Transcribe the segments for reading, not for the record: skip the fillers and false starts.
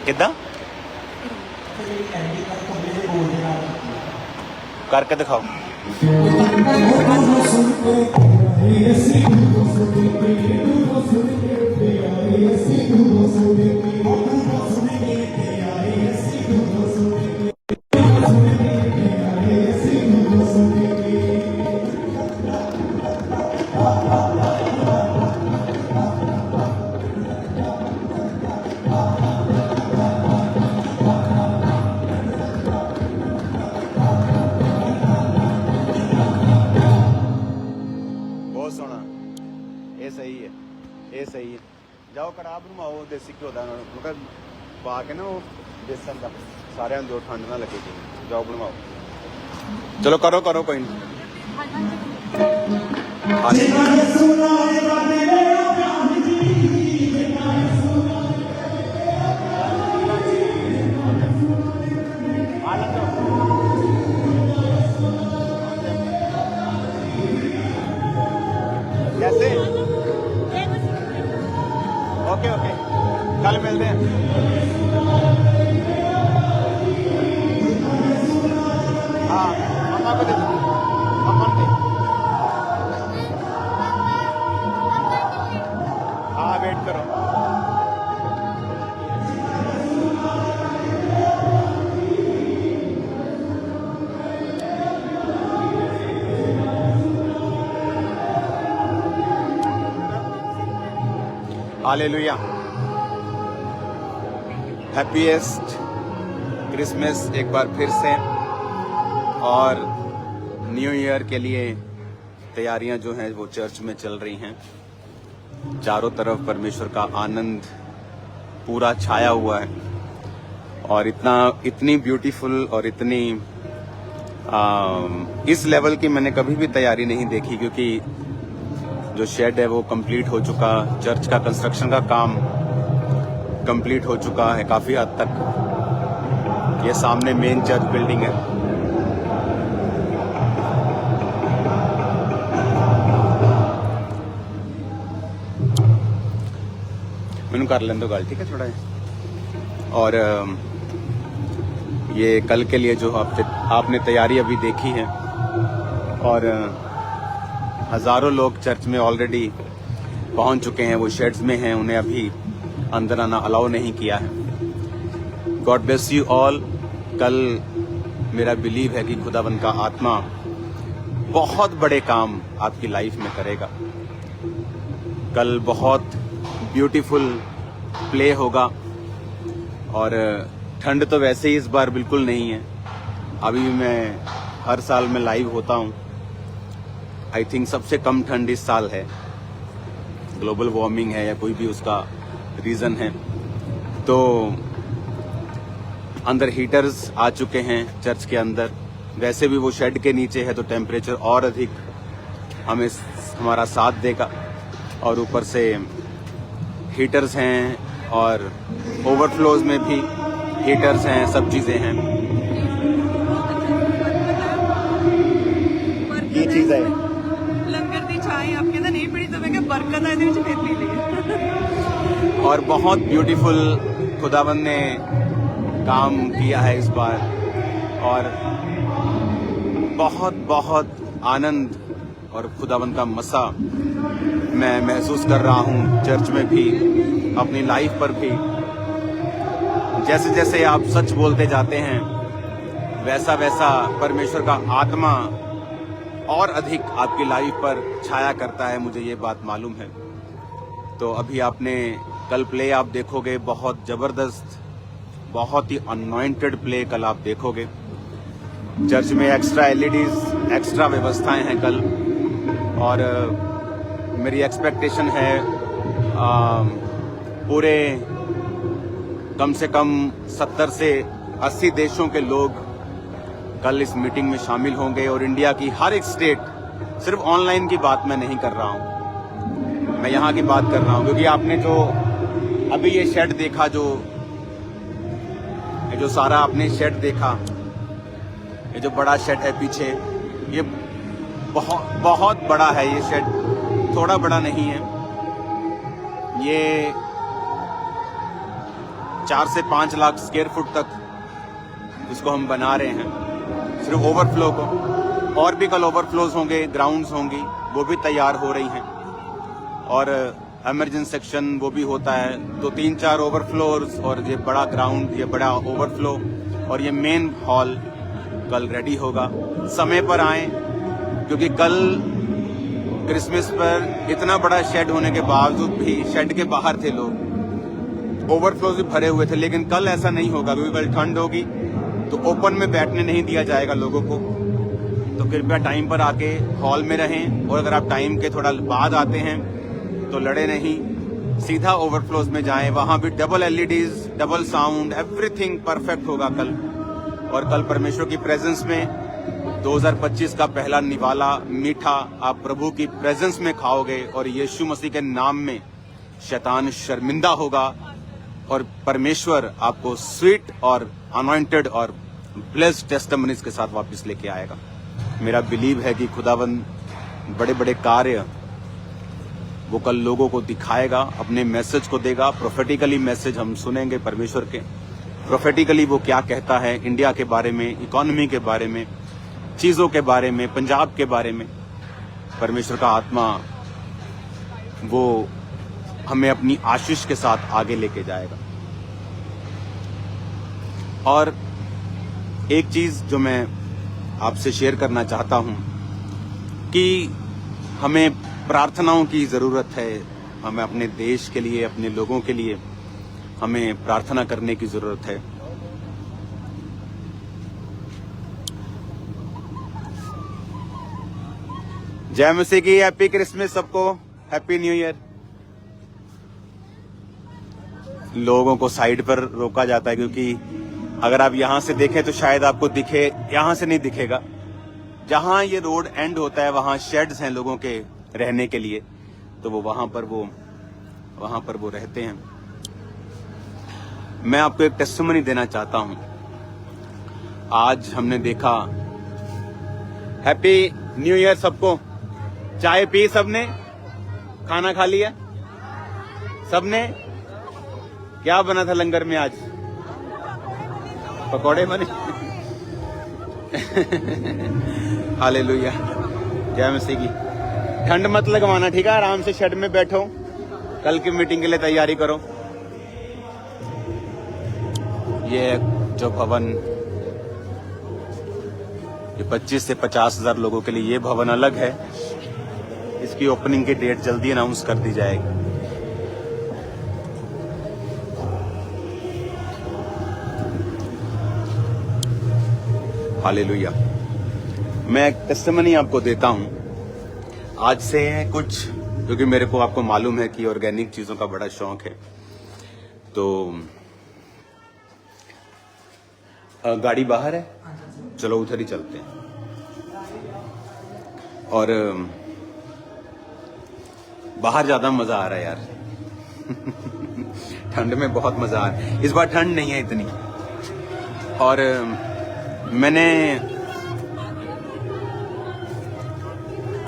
किदा करके दिखाओ। बहुत सोहना, ये सही है, ये सही है। जाओ कड़ाह बनवाओ देसी घ्यो का, मतलब पा के ना वो बेसन का, सारे जो ठंड ना लगेगी। जाओ बनवाओ, चलो करो करो, कोई नहीं। कैसे? ओके ओके, कल मिलते हैं। हाँ मम्मा को दे दो, मम्मा को। हाँ वेट करो। हालेलुया, हैप्पीएस्ट क्रिसमस एक बार फिर से। और न्यू ईयर के लिए तैयारियां जो हैं वो चर्च में चल रही हैं। चारों तरफ परमेश्वर का आनंद पूरा छाया हुआ है, और इतनी ब्यूटीफुल और इतनी इस लेवल की मैंने कभी भी तैयारी नहीं देखी, क्योंकि जो शेड है वो कंप्लीट हो चुका, चर्च का कंस्ट्रक्शन का काम कंप्लीट हो चुका है काफी हद तक। ये सामने मेन चर्च बिल्डिंग है। मैंने कर लें दो गल, ठीक है थोड़ा। और ये कल के लिए जो आपने तैयारी अभी देखी है, और हजारों लोग चर्च में ऑलरेडी पहुंच चुके हैं, वो शेड्स में हैं, उन्हें अभी अंदर आना अलाउ नहीं किया है। God bless you all. कल मेरा बिलीव है कि खुदावन का आत्मा बहुत बड़े काम आपकी लाइफ में करेगा। कल बहुत ब्यूटीफुल प्ले होगा, और ठंड तो वैसे ही इस बार बिल्कुल नहीं है। अभी भी मैं हर साल में लाइव होता हूँ। आई थिंक सबसे कम ठंड इस साल है। ग्लोबल वार्मिंग है या कोई भी उसका रीज़न है। तो अंदर हीटर्स आ चुके हैं चर्च के अंदर। वैसे भी वो शेड के नीचे है तो टेम्परेचर और अधिक हमारा साथ देगा, और ऊपर से हीटर्स हैं, और ओवरफ्लोज में भी हीटर्स हैं, सब चीज़ें हैं। ये चीज़ है लंगर दी चाय आपके ना नहीं पड़ी तो मैं क्या बरकत है इहदे विच फिर पी ली। और बहुत ब्यूटीफुल खुदावन ने काम किया है इस बार, और बहुत बहुत आनंद और खुदावन का मसा मैं महसूस कर रहा हूँ चर्च में भी, अपनी लाइफ पर भी। जैसे जैसे आप सच बोलते जाते हैं वैसा वैसा परमेश्वर का आत्मा और अधिक आपकी लाइफ पर छाया करता है, मुझे ये बात मालूम है। तो अभी आपने कल प्ले आप देखोगे, बहुत जबरदस्त, बहुत ही अनॉइंटेड प्ले कल आप देखोगे। चर्च में एक्स्ट्रा एलईडीज, एक्स्ट्रा व्यवस्थाएं हैं कल, और मेरी एक्सपेक्टेशन है पूरे कम से कम 70 से 80 देशों के लोग कल इस मीटिंग में शामिल होंगे, और इंडिया की हर एक स्टेट। सिर्फ ऑनलाइन की बात मैं नहीं कर रहा हूं, मैं यहाँ की बात कर रहा हूं, क्योंकि आपने जो अभी ये शेड देखा, जो सारा आपने शेड देखा, ये जो बड़ा शेड है पीछे, ये बहुत बड़ा है। ये शेड थोड़ा बड़ा नहीं है, ये 4 से 5 लाख स्क्वायर फुट तक इसको हम बना रहे हैं, सिर्फ ओवरफ्लो को। और भी कल ओवरफ्लोज होंगे, ग्राउंड्स होंगी, वो भी तैयार हो रही हैं, और इमरजेंसी सेक्शन वो भी होता है। तो 3-4 ओवरफ्लोज और ये बड़ा ग्राउंड, ये बड़ा ओवरफ्लो और ये मेन हॉल कल रेडी होगा। समय पर आए, क्योंकि कल क्रिसमस पर इतना बड़ा शेड होने के बावजूद भी शेड के बाहर थे लोग, ओवरफ्लोज भी भरे हुए थे। लेकिन कल ऐसा नहीं होगा, क्योंकि कल ठंड होगी, तो ओपन में बैठने नहीं दिया जाएगा लोगों को। तो कृपया टाइम पर आके हॉल में रहें, और अगर आप टाइम के थोड़ा बाद आते हैं तो लड़े नहीं, सीधा ओवरफ्लोज में जाएं। वहां भी double LEDs, double sound, everything perfect होगा कल। और कल परमेश्वर की प्रेजेंस में 2025 का पहला निवाला मीठा आप प्रभु की प्रेजेंस में खाओगे, और यीशु मसीह के नाम में शैतान शर्मिंदा होगा, और परमेश्वर आपको स्वीट और अनॉइंटेड और ब्लेस्ड टेस्टिमनीज के साथ वापस लेके आएगा। मेरा बिलीव है कि खुदावंद बड़े बड़े कार्य वो कल लोगों को दिखाएगा, अपने मैसेज को देगा। प्रोफेटिकली मैसेज हम सुनेंगे परमेश्वर के, प्रोफेटिकली वो क्या कहता है इंडिया के बारे में, इकोनॉमी के बारे में, चीजों के बारे में, पंजाब के बारे में। परमेश्वर का आत्मा वो हमें अपनी आशीष के साथ आगे लेके जाएगा। और एक चीज जो मैं आपसे शेयर करना चाहता हूं कि हमें प्रार्थनाओं की जरूरत है। हमें अपने देश के लिए, अपने लोगों के लिए हमें प्रार्थना करने की जरूरत है। जय मसीह की। हैप्पी क्रिसमस सबको, हैप्पी न्यू ईयर। लोगों को साइड पर रोका जाता है, क्योंकि अगर आप यहां से देखें तो शायद आपको दिखे, यहां से नहीं दिखेगा। जहां ये रोड एंड होता है वहां शेड्स हैं लोगों के रहने के लिए, तो वो वहां पर वो रहते हैं। मैं आपको एक टेस्टिमनी देना चाहता हूं। आज हमने देखा, हैप्पी न्यू ईयर सबको। चाय पी सबने? खाना खा लिया सबने? क्या बना था लंगर में आज? पकौड़े बने। हालेलुया, जय मसीह की। ठंड मत लगवाना, ठीक है? आराम से शेड में बैठो, कल की मीटिंग के लिए तैयारी करो। ये जो भवन, ये 25 से 50 हजार लोगों के लिए ये भवन अलग है। इसकी ओपनिंग की डेट जल्दी अनाउंस कर दी जाएगी। हालेलुया। मैं एक टेस्टिमनी आपको देता हूं आज से कुछ, क्योंकि मेरे को, आपको मालूम है कि ऑर्गेनिक चीजों का बड़ा शौक है। तो गाड़ी बाहर है, चलो उधर ही चलते हैं। और बाहर ज्यादा मजा आ रहा है यार। ठंड में बहुत मजा आ रहा है। इस बार ठंड नहीं है इतनी। और मैंने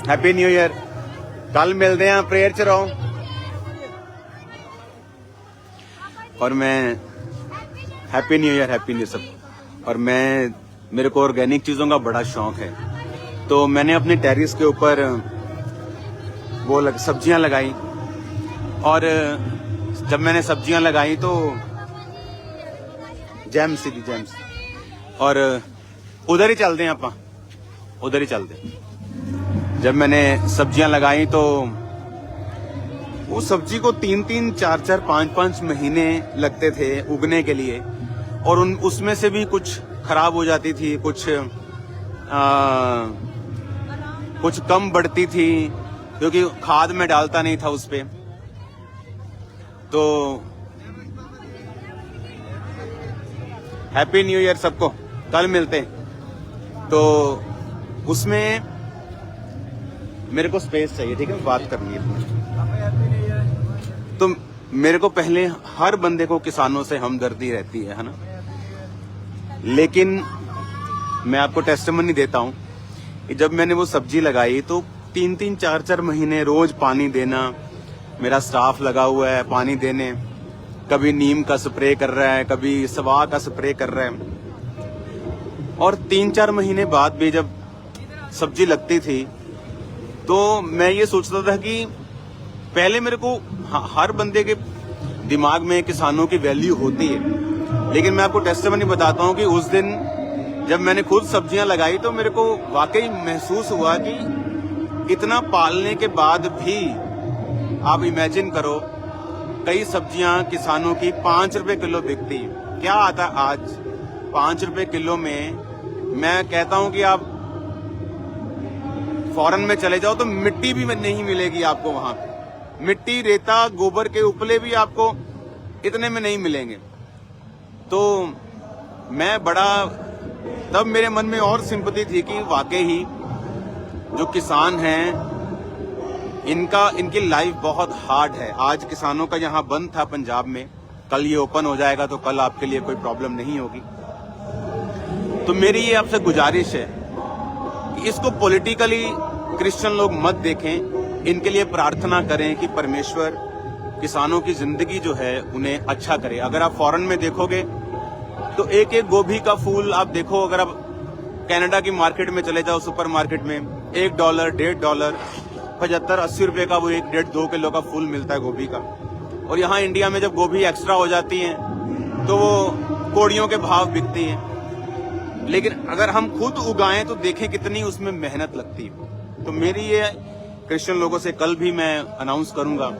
हैप्पी न्यू ईयर। कल मिलते हैं, प्रेयर च रहो। और मैं happy new year, happy new सब। और मेरे को ऑर्गेनिक चीजों का बड़ा शौक है। तो मैंने अपने टेरिस के ऊपर वो सब्जियां लगाई। और जब मैंने सब्जियां लगाई तो जैम्स, और उधर ही चलते हैं आप, उधर ही चलते। जब मैंने सब्जियां लगाई तो वो सब्जी को 3-3, 4-4, 5-5 महीने लगते थे उगने के लिए। और उसमें से भी कुछ खराब हो जाती थी, कुछ कम बढ़ती थी, क्योंकि खाद में डालता नहीं था उस पे। तो हैप्पी न्यू ईयर सबको, कल मिलते। तो उसमें मेरे को स्पेस चाहिए, ठीक है? बात करनी है। तो मेरे को पहले हर बंदे को किसानों से हमदर्दी रहती है ना? लेकिन मैं आपको टेस्टिमनी देता हूं कि जब मैंने वो सब्जी लगाई तो 3-3, 4-4 महीने रोज पानी देना। मेरा स्टाफ लगा हुआ है पानी देने, कभी नीम का स्प्रे कर रहा है, कभी सवा का स्प्रे कर रहा है। और 3-4 महीने बाद भी जब सब्जी लगती थी तो मैं ये सोचता था कि पहले मेरे को हर बंदे के दिमाग में किसानों की वैल्यू होती है, लेकिन मैं आपको टेस्टिमनी बताता हूँ कि उस दिन जब मैंने खुद सब्जियां लगाई तो मेरे को वाकई महसूस हुआ कि इतना पालने के बाद भी आप इमेजिन करो, कई सब्जियां किसानों की 5 रुपए किलो बिकती। क्या आता आज 5 रुपए किलो में? मैं कहता हूं कि आप फॉरेन में चले जाओ तो मिट्टी भी नहीं मिलेगी आपको वहां पे। मिट्टी, रेता, गोबर के उपले भी आपको इतने में नहीं मिलेंगे। तो मैं तब मेरे मन में और सिंपैथी थी कि वाकई ही जो किसान हैं इनकी लाइफ बहुत हार्ड है। आज किसानों का यहाँ बंद था पंजाब में, कल ये ओपन हो जाएगा तो कल आपके लिए कोई प्रॉब्लम नहीं होगी। तो मेरी ये आपसे गुजारिश है कि इसको पॉलिटिकली क्रिश्चियन लोग मत देखें, इनके लिए प्रार्थना करें कि परमेश्वर किसानों की जिंदगी जो है उन्हें अच्छा करे। अगर आप फॉरेन में देखोगे तो एक एक गोभी का फूल आप देखो, अगर आप कनाडा की मार्केट में चले जाओ, सुपर मार्केट में $1, $1.5, 75-80 रुपए का वो 1-1.5-2 किलो का फूल मिलता है गोभी का। और यहाँ इंडिया में जब गोभी एक्स्ट्रा हो जाती है तो वो कोड़ियों के भाव बिकती है। लेकिन अगर हम खुद उगाएं तो देखें कितनी उसमें मेहनत लगती है। तो मेरी ये क्रिश्चियन लोगों से कल भी मैं अनाउंस करूंगा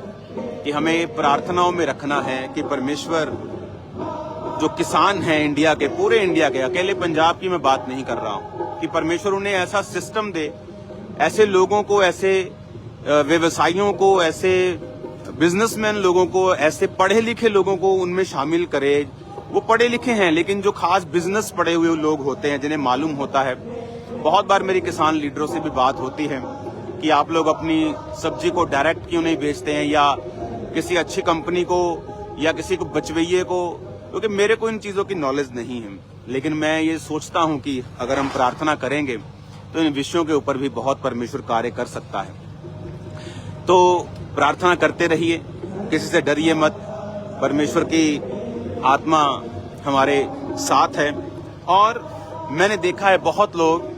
कि हमें प्रार्थनाओं में रखना है कि परमेश्वर जो किसान हैं इंडिया के, पूरे इंडिया के, अकेले पंजाब की मैं बात नहीं कर रहा हूं, कि परमेश्वर उन्हें ऐसा सिस्टम दे, ऐसे लोगों को, ऐसे व्यवसायियों को, ऐसे बिजनेसमैन लोगों को, ऐसे पढ़े लिखे लोगों को उनमें शामिल करे। वो पढ़े लिखे हैं लेकिन जो खास बिजनेस पढ़े हुए लोग होते हैं, जिन्हें मालूम होता है। बहुत बार मेरी किसान लीडरों से भी बात होती है कि आप लोग अपनी सब्जी को डायरेक्ट क्यों नहीं बेचते हैं, या किसी अच्छी कंपनी को या किसी को बचवइये को, क्योंकि मेरे को इन चीजों की नॉलेज नहीं है। लेकिन मैं ये सोचता हूं कि अगर हम प्रार्थना करेंगे तो इन विषयों के ऊपर भी बहुत परमेश्वर कार्य कर सकता है। तो प्रार्थना करते रहिए, किसी से डरिए मत, परमेश्वर की आत्मा हमारे साथ है। और मैंने देखा है बहुत लोग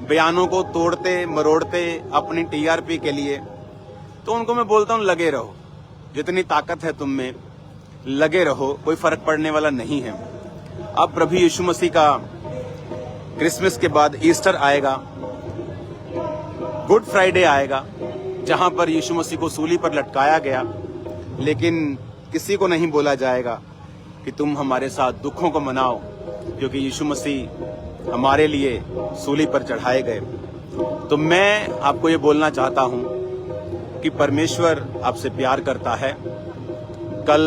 बयानों को तोड़ते मरोड़ते अपनी टीआरपी के लिए, तो उनको मैं बोलता हूं लगे रहो, जितनी ताकत है तुम में लगे रहो, कोई फर्क पड़ने वाला नहीं है। अब प्रभु यीशु मसीह का क्रिसमस के बाद ईस्टर आएगा, गुड फ्राइडे आएगा, जहां पर यीशु मसीह को सूली पर लटकाया गया, लेकिन किसी को नहीं बोला जाएगा कि तुम हमारे साथ दुखों को मनाओ, क्योंकि यीशु मसीह हमारे लिए सूली पर चढ़ाए गए। तो मैं आपको ये बोलना चाहता हूं कि परमेश्वर आपसे प्यार करता है। कल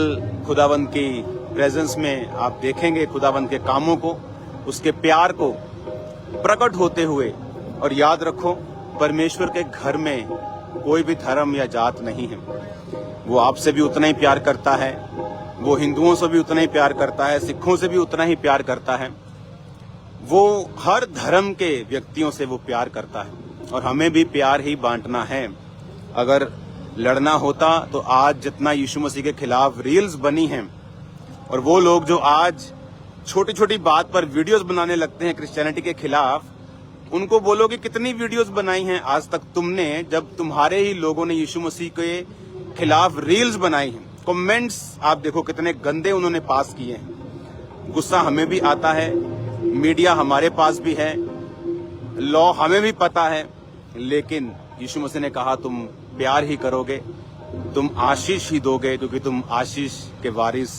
खुदावंद की प्रेजेंस में आप देखेंगे खुदावंद के कामों को, उसके प्यार को प्रकट होते हुए। और याद रखो, परमेश्वर के घर में कोई भी धर्म या जात नहीं है। वो आपसे भी उतना ही प्यार करता है, वो हिंदुओं से भी उतना ही प्यार करता है, सिखों से भी उतना ही प्यार करता है। वो हर धर्म के व्यक्तियों से वो प्यार करता है, और हमें भी प्यार ही बांटना है। अगर लड़ना होता तो आज जितना यीशु मसीह के खिलाफ रील्स बनी हैं, और वो लोग जो आज छोटी छोटी बात पर वीडियोस बनाने लगते हैं क्रिश्चियनिटी के खिलाफ, उनको बोलो कि कितनी वीडियोस बनाई हैं आज तक तुमने, जब तुम्हारे ही लोगों ने यीशु मसीह के खिलाफ रील्स बनाई हैं। कमेंट्स आप देखो कितने गंदे उन्होंने पास किए हैं। गुस्सा हमें भी आता है, मीडिया हमारे पास भी है, लॉ हमें भी पता है, लेकिन यीशु मसीह ने कहा तुम प्यार ही करोगे, तुम आशीष ही दोगे, क्योंकि तुम आशीष के वारिस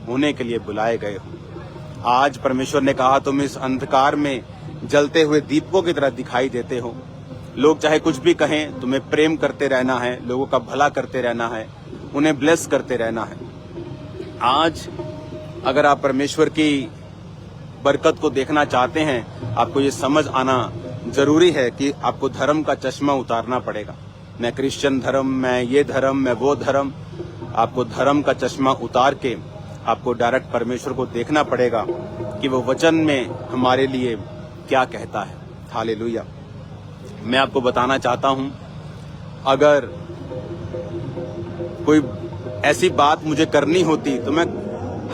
होने के लिए बुलाए गए हो। आज परमेश्वर ने कहा तुम इस अंधकार में जलते हुए दीपकों की तरह दिखाई देते हो। लोग चाहे कुछ भी कहें, तुम्हें प्रेम करते रहना है, लोगों का भला करते रहना है, उन्हें ब्लेस करते रहना है। आज अगर आप परमेश्वर की बरकत को देखना चाहते हैं, आपको ये समझ आना जरूरी है कि आपको धर्म का चश्मा उतारना पड़ेगा। मैं क्रिश्चियन धर्म, मैं ये धर्म, मैं वो धर्म, आपको धर्म का चश्मा उतार के आपको डायरेक्ट परमेश्वर को देखना पड़ेगा कि वो वचन में हमारे लिए क्या कहता है। हालेलुया। मैं आपको बताना चाहता हूं, अगर कोई ऐसी बात मुझे करनी होती तो मैं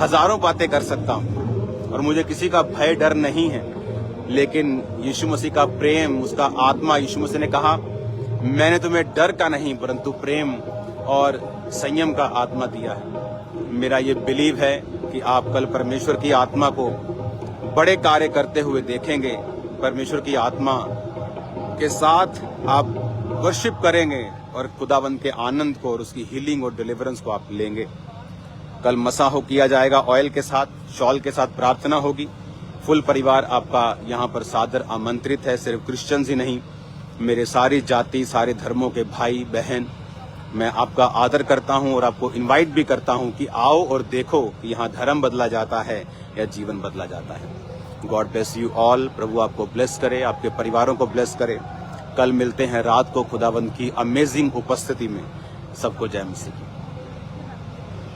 हजारों बातें कर सकता हूँ और मुझे किसी का भय डर नहीं है, लेकिन यीशु मसीह का प्रेम, उसका आत्मा, यीशु मसीह ने कहा मैंने तुम्हें डर का नहीं परंतु प्रेम और संयम का आत्मा दिया है। मेरा ये बिलीव है कि आप कल परमेश्वर की आत्मा को बड़े कार्य करते हुए देखेंगे। परमेश्वर की आत्मा के साथ आप वर्शिप करेंगे और खुदावंद के आनंद को और उसकी हीलिंग और डिलीवरेंस को आप लेंगे। कल मसाहो किया जाएगा ऑयल के साथ, शॉल के साथ प्रार्थना होगी। फुल परिवार आपका यहाँ पर सादर आमंत्रित है, सिर्फ क्रिश्चियंस ही नहीं, मेरे सारी जाति, सारे धर्मों के भाई बहन, मैं आपका आदर करता हूँ और आपको इनवाइट भी करता हूँ कि आओ और देखो कि यहाँ धर्म बदला जाता है या जीवन बदला जाता है। God bless you all. प्रभु आपको ब्लेस करे, आपके परिवारों को ब्लेस करे। कल मिलते हैं रात को खुदावंद की अमेजिंग उपस्थिति में। सबको जय मसीह की।